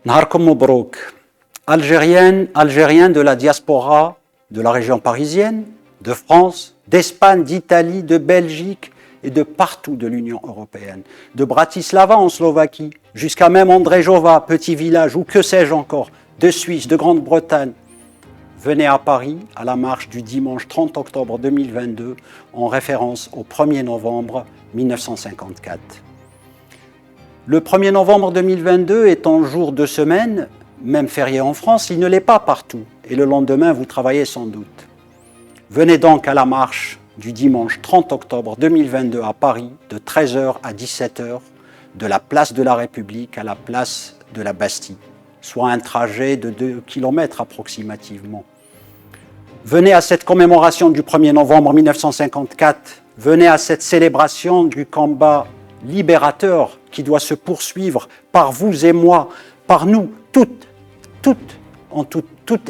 Naharkom Mobrouk, Algériennes, Algériens de la diaspora de la région parisienne, de France, d'Espagne, d'Italie, de Belgique et de partout de l'Union européenne, de Bratislava en Slovaquie, jusqu'à même Ondřejova, petit village, ou que sais-je encore, de Suisse, de Grande-Bretagne. Venez à Paris à la marche du dimanche 30 octobre 2022 en référence au 1er novembre 1954. Le 1er novembre 2022 étant jour de semaine, même férié en France, il ne l'est pas partout. Et le lendemain, vous travaillez sans doute. Venez donc à la marche du dimanche 30 octobre 2022 à Paris, de 13h à 17h, de la place de la République à la place de la Bastille, soit un trajet de 2 km approximativement. Venez à cette commémoration du 1er novembre 1954, venez à cette célébration du combat libérateur qui doit se poursuivre par vous et moi, par nous, toutes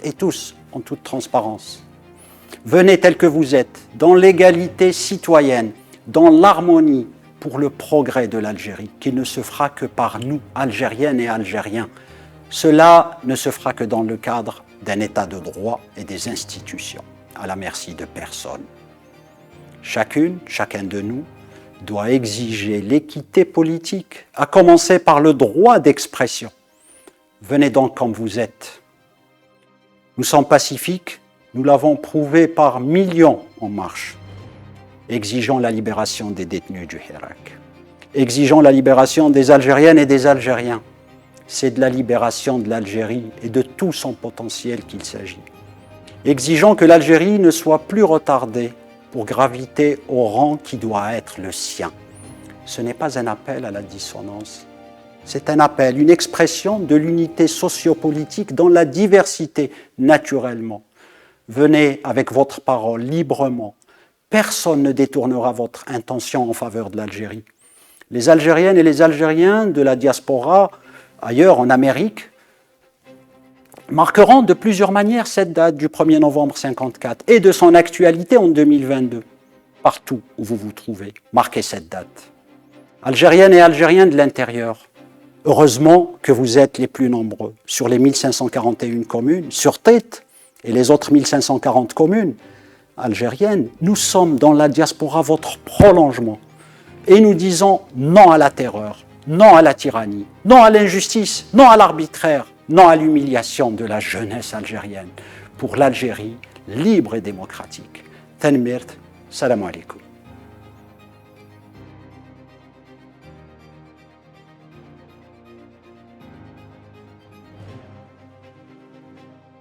et tous, en toute transparence. Venez tel que vous êtes, dans l'égalité citoyenne, dans l'harmonie pour le progrès de l'Algérie, qui ne se fera que par nous, Algériennes et Algériens. Cela ne se fera que dans le cadre d'un état de droit et des institutions, à la merci de personne. Chacun de nous doit exiger l'équité politique, à commencer par le droit d'expression. Venez donc comme vous êtes. Nous sommes pacifiques, nous l'avons prouvé par millions en marche. Exigeons la libération des détenus du Hirak. Exigeons la libération des Algériennes et des Algériens. C'est de la libération de l'Algérie et de tout son potentiel qu'il s'agit. Exigeons que l'Algérie ne soit plus retardée pour graviter au rang qui doit être le sien. Ce n'est pas un appel à la dissonance. C'est un appel, une expression de l'unité sociopolitique dans la diversité, naturellement. Venez avec votre parole librement. Personne ne détournera votre intention en faveur de l'Algérie. Les Algériennes et les Algériens de la diaspora, ailleurs en Amérique, marqueront de plusieurs manières cette date du 1er novembre 1954 et de son actualité en 2022. Partout où vous vous trouvez, marquez cette date. Algériennes et Algériens de l'intérieur, heureusement que vous êtes les plus nombreux. Sur les 1541 communes, sur Tête et les autres 1540 communes algériennes, nous sommes dans la diaspora votre prolongement. Et nous disons non à la terreur, non à la tyrannie, non à l'injustice, non à l'arbitraire, non à l'humiliation de la jeunesse algérienne pour l'Algérie libre et démocratique. Tanmirt, salam alaikum.